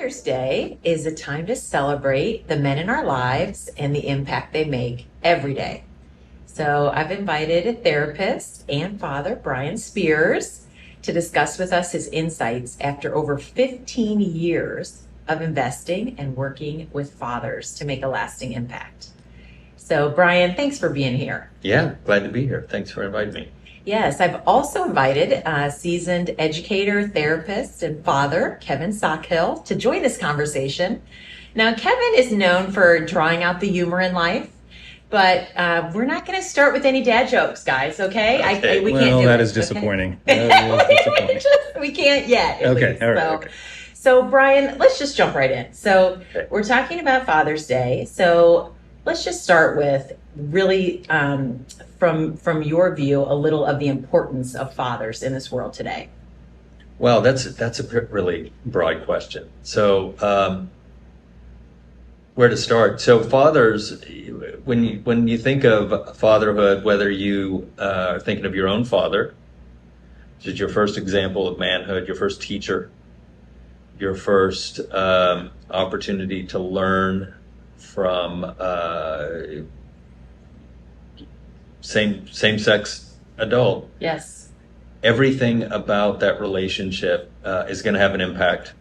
Father's Day is a time to celebrate the men in our lives and the impact they make every day. So I've invited a therapist and father, Brian Spears, to discuss with us his insights after over 15 years of investing and working with fathers to make a lasting impact. So Brian, thanks for being here. Yeah, glad to be here. Thanks for inviting me. Yes, I've also invited seasoned educator, therapist, and father, Kevin Salkil, to join this conversation. Now, Kevin is known for drawing out the humor in life, but we're not going to start with any dad jokes, guys, okay? Okay. We can't do that it, is disappointing. Okay? That is disappointing. We can't yet. Okay, Least. all right. Okay. So, Brian, let's just jump right in. So, Okay. we're talking about Father's Day. So, let's just start with really, from your view, a little of the importance of fathers in this world today. Well, that's a really broad question. So, where to start? So, fathers, when you think of fatherhood, whether you are thinking of your own father, which is your first example of manhood, your first teacher, your first opportunity to learn from same-sex adult. Yes. Everything about that relationship is going to have an impact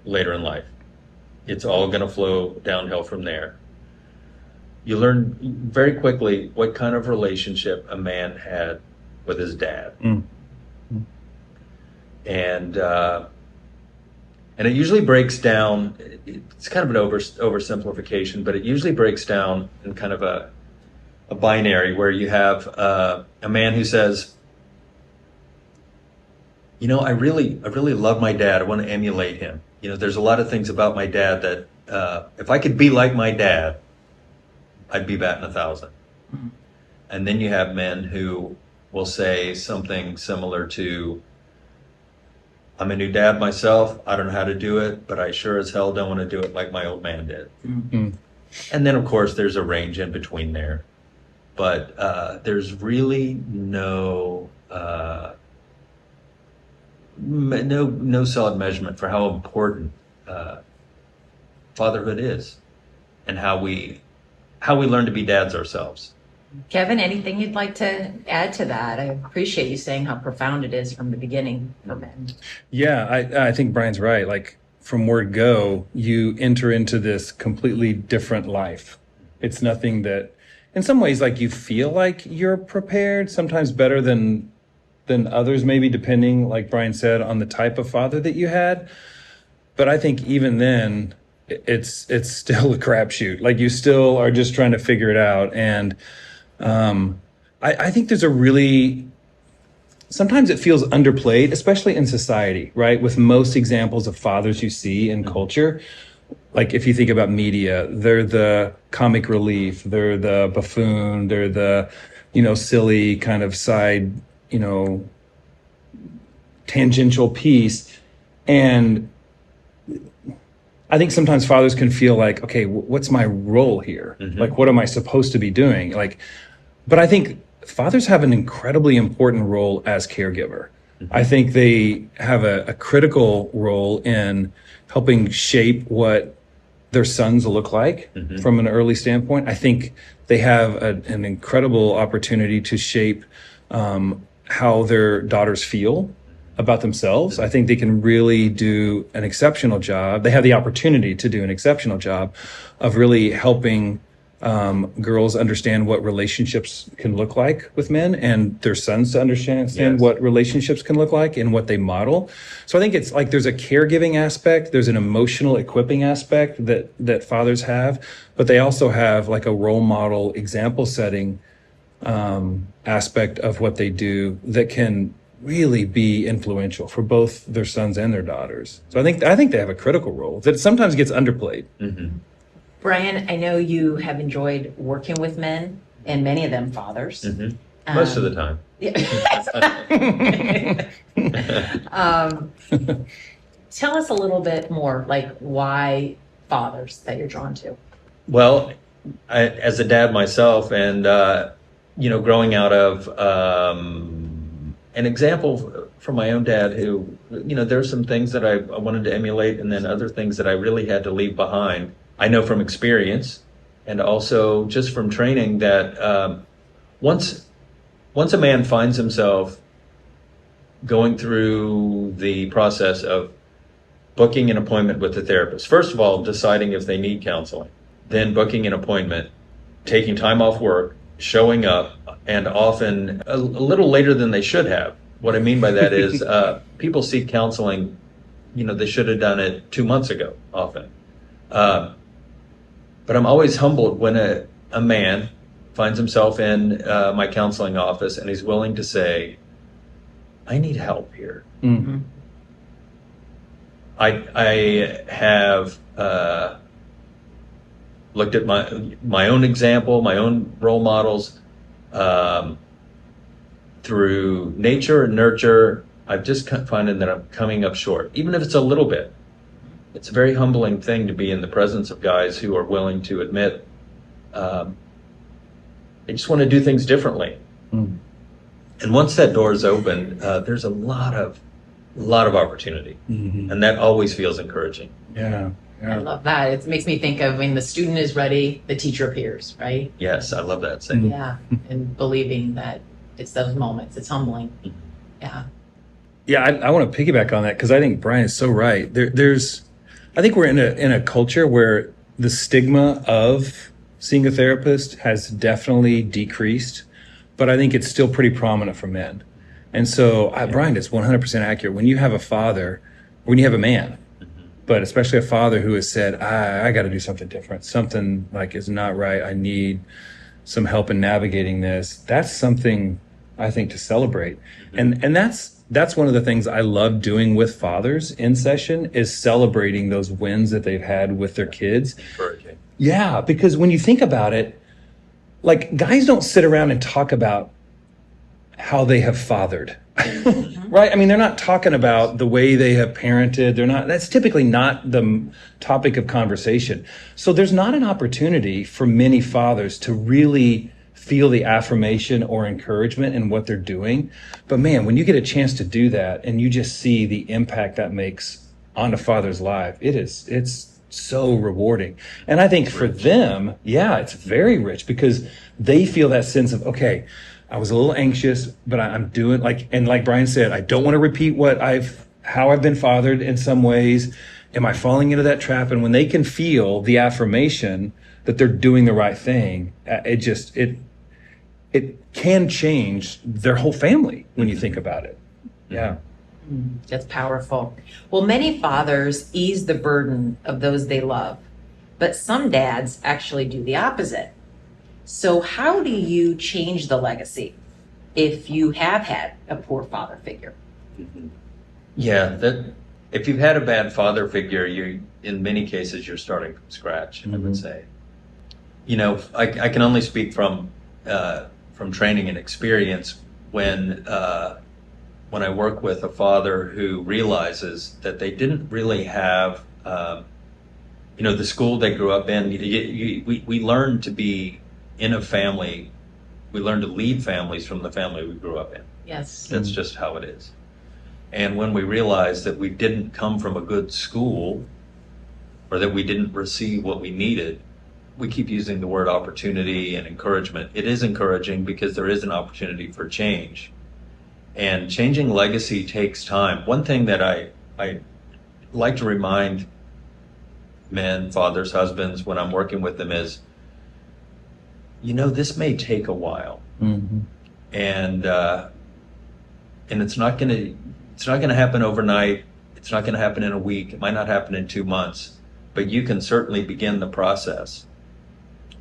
later in life. It's all going to flow downhill from there. You learn very quickly what kind of relationship a man had with his dad. And it usually breaks down, it's kind of an oversimplification, but it usually breaks down in kind of a binary where you have a man who says, you know, I really love my dad. I want to emulate him. You know, there's a lot of things about my dad that if I could be like my dad, I'd be batting 1,000. Mm-hmm. And then you have men who will say something similar to, I'm a new dad myself. I don't know how to do it, but I sure as hell don't want to do it like my old man did. Mm-hmm. And then, of course, there's a range in between there. But there's really no solid measurement for how important fatherhood is and how we learn to be dads ourselves. Kevin, anything you'd like to add to that? I appreciate you saying how profound it is from the beginning for men. Yeah, I think Brian's right. Like from word go, you enter into this completely different life. It's nothing that, in some ways, like you feel like you're prepared, sometimes better than others, maybe depending, like Brian said, on the type of father that you had. But I think even then, it's still a crapshoot. Like you still are just trying to figure it out. And I think there's sometimes it feels underplayed, especially in society, right? With most examples of fathers you see in culture, like if you think about media, they're the comic relief, they're the buffoon, they're the, silly kind of side, tangential piece. And I think sometimes fathers can feel like, okay, what's my role here? Mm-hmm. Like, what am I supposed to be doing? But I think fathers have an incredibly important role as caregiver. Mm-hmm. I think they have a critical role in helping shape what their sons look like from an early standpoint. I think they have an incredible opportunity to shape how their daughters feel about themselves. I think they can really do an exceptional job. They have the opportunity to do an exceptional job of really helping girls understand what relationships can look like with men, and their sons to understand what relationships can look like and what they model. So I think it's like there's a caregiving aspect, there's an emotional equipping aspect that fathers have, but they also have like a role model example setting aspect of what they do that can really be influential for both their sons and their daughters. So I think they have a critical role that sometimes gets underplayed. Mm-hmm. Brian, I know you have enjoyed working with men, and many of them fathers. Mm-hmm. Most of the time. Tell us a little bit more, like why fathers that you're drawn to. Well, as a dad myself, and growing out of an example from my own dad who, there's some things that I wanted to emulate and then other things that I really had to leave behind. I know from experience and also just from training that once a man finds himself going through the process of booking an appointment with a therapist, first of all, deciding if they need counseling, then booking an appointment, taking time off work, showing up, and often a little later than they should have. What I mean by that is people seek counseling, they should have done it 2 months ago, often. But I'm always humbled when a man finds himself in my counseling office and he's willing to say, I need help here. Mm-hmm. I have looked at my own example, my own role models through nature and nurture. I've just finding that I'm coming up short, even if it's a little bit. It's a very humbling thing to be in the presence of guys who are willing to admit they just want to do things differently. Mm. And once that door is open, there's a lot of opportunity, Mm-hmm. and that always feels encouraging. Yeah. I love that. It makes me think of when the student is ready, the teacher appears, right? Yes, I love that saying. Yeah, and believing that it's those moments. It's humbling. Yeah. Yeah, I want to piggyback on that because I think Brian is so right. I think we're in a culture where the stigma of seeing a therapist has definitely decreased, but I think it's still pretty prominent for men. And so, Brian is 100% accurate. When you have a father, when you have a man, but especially a father who has said, I got to do something different, something like is not right. I need some help in navigating this. That's something I think to celebrate. And that's one of the things I love doing with fathers in session is celebrating those wins that they've had with their kids. Encouraging. Yeah, because when you think about it, like guys don't sit around and talk about how they have fathered, right? I mean, they're not talking about the way they have parented. That's typically not the topic of conversation. So there's not an opportunity for many fathers to really feel the affirmation or encouragement in what they're doing. But man, when you get a chance to do that and you just see the impact that makes on a father's life, it's so rewarding. And I think for them, yeah, it's very rich because they feel that sense of, okay, I was a little anxious, but I'm doing like Brian said, I don't want to repeat how I've been fathered in some ways. Am I falling into that trap? And when they can feel the affirmation that they're doing the right thing, it can change their whole family when you think about it. Yeah. That's powerful. Well, many fathers ease the burden of those they love, but some dads actually do the opposite. So how do you change the legacy if you have had a poor father figure? Yeah, if you've had a bad father figure, in many cases you're starting from scratch. I would say. I can only speak from training and experience when I work with a father who realizes that they didn't really have the school they grew up in. We learn to be in a family. We learn to lead families from the family we grew up in. Yes. That's just how it is. And when we realize that we didn't come from a good school or that we didn't receive what we needed, we keep using the word opportunity and encouragement. It is encouraging because there is an opportunity for change. And changing legacy takes time. One thing that I like to remind men, fathers, husbands, when I'm working with them is, this may take a while. Mm-hmm. And it's not going to happen overnight. It's not going to happen in a week. It might not happen in 2 months, but you can certainly begin the process.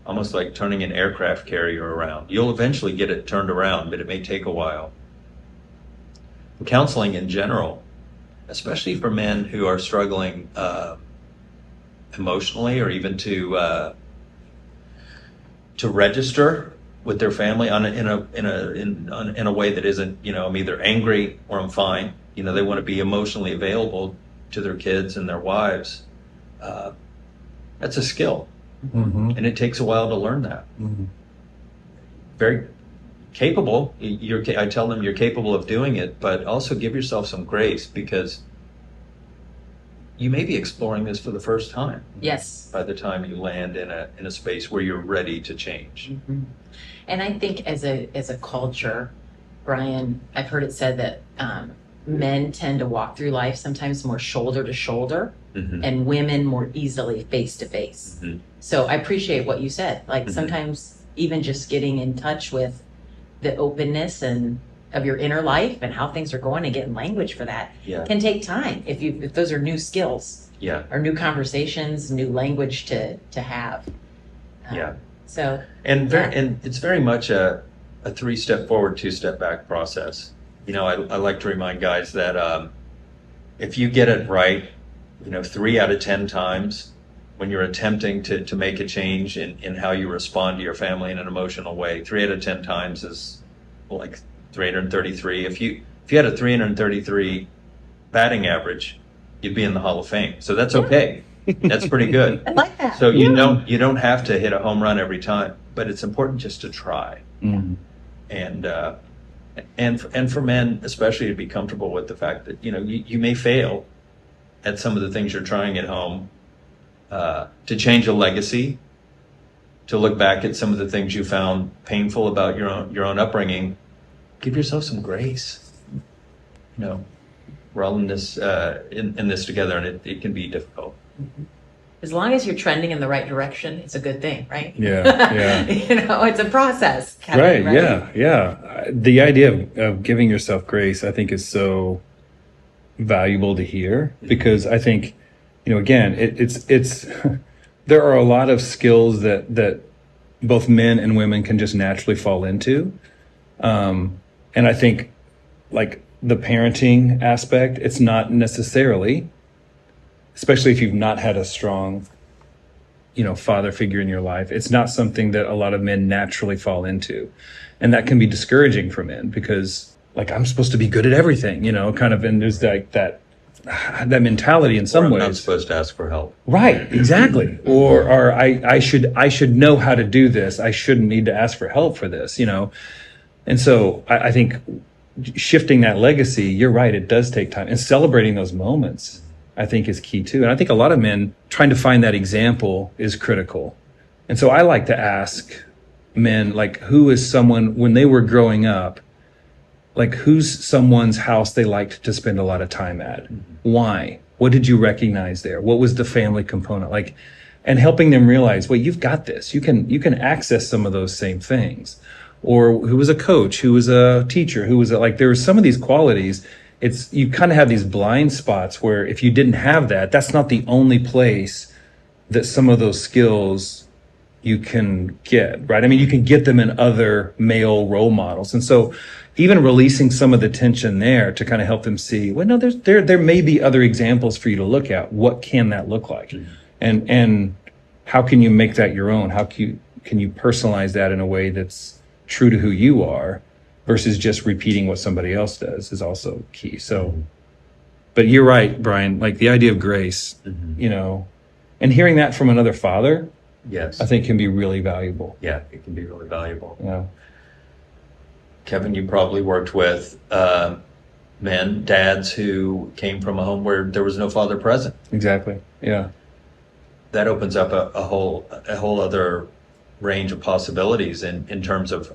Almost like turning an aircraft carrier around. You'll eventually get it turned around, but it may take a while. Counseling in general, especially for men who are struggling emotionally or even to register with their family in a way that isn't, I'm either angry or I'm fine. They want to be emotionally available to their kids and their wives. That's a skill. Mm-hmm. And it takes a while to learn that. Mm-hmm. Very, capable. I tell them you're capable of doing it, but also give yourself some grace, because you may be exploring this for the first time. Yes. By the time you land in a space where you're ready to change. Mm-hmm. And I think as a culture, Brian, I've heard it said that men tend to walk through life sometimes more shoulder to shoulder, Mm-hmm. and women more easily face to face. Mm-hmm. So I appreciate what you said. Like Mm-hmm. sometimes even just getting in touch with the openness and of your inner life and how things are going, and getting language for that Yeah. can take time if those are new skills Yeah. or new conversations, new language to have. Yeah. So And it's very much a 3-step forward, 2-step back process. I like to remind guys that if you get it right, 3 out of 10 times when you're attempting to make a change in how you respond to your family in an emotional way, 3 out of 10 times is like 333. If you had a 333 batting average, you'd be in the Hall of Fame. So that's okay. That's pretty good. I like that. So you don't have to hit a home run every time, but it's important just to try. Mm-hmm. And for men especially, to be comfortable with the fact that you may fail at some of the things you're trying at home, to change a legacy, to look back at some of the things you found painful about your own upbringing. Give yourself some grace. We're all in this in this together, and it can be difficult. As long as you're trending in the right direction, it's a good thing, right? Yeah. It's a process, Kevin, Right. Yeah. The idea of giving yourself grace, I think, is so valuable to hear, because I think, again, it's there are a lot of skills that both men and women can just naturally fall into. And I think, like, the parenting aspect, it's not necessarily, especially if you've not had a strong, father figure in your life, it's not something that a lot of men naturally fall into. And that can be discouraging for men, because, like, I'm supposed to be good at everything, kind of, and there's like that mentality in some I'm ways. not supposed to ask for help. Right, exactly. Or I should know how to do this. I shouldn't need to ask for help for this, And so I think shifting that legacy, you're right, it does take time. And celebrating those moments, I think, is key too. And I think a lot of men trying to find that example is critical. And so I like to ask men, like, who is someone, when they were growing up, like, who's someone's house they liked to spend a lot of time at? Why? What did you recognize there? What was the family component? Like, and helping them realize, wait, you've got this. You can access some of those same things. Or who was a coach, who was a teacher, who was there were some of these qualities. You kind of have these blind spots where if you didn't have that, that's not the only place that some of those skills you can get, right? I mean, you can get them in other male role models. And so even releasing some of the tension there to kind of help them see, well, no, there may be other examples for you to look at. What can that look like? Mm-hmm. And how can you make that your own? How can you personalize that in a way that's true to who you are, versus just repeating what somebody else does, is also key. So, but you're right, Brian, like the idea of grace, and hearing that from another father, Yes. I think can be really valuable. Yeah, it can be really valuable. Yeah. Kevin, you probably worked with dads who came from a home where there was no father present. Exactly. Yeah. That opens up a whole other range of possibilities in terms of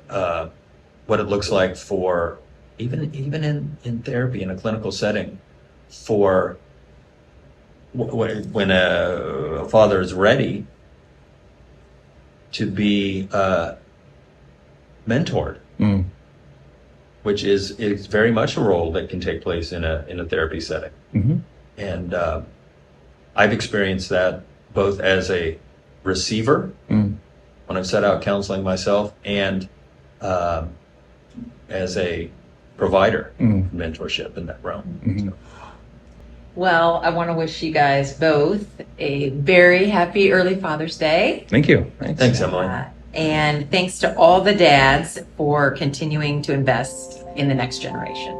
what it looks like for even in therapy, in a clinical setting, for when a father is ready to be mentored, which is very much a role that can take place in a therapy setting. Mm-hmm. And I've experienced that both as a receiver when I've set out counseling myself, and as a provider mentorship in that realm. Mm-hmm. So. Well, I want to wish you guys both a very happy early Father's Day. Thank you. Thanks, Emily. And thanks to all the dads for continuing to invest in the next generation.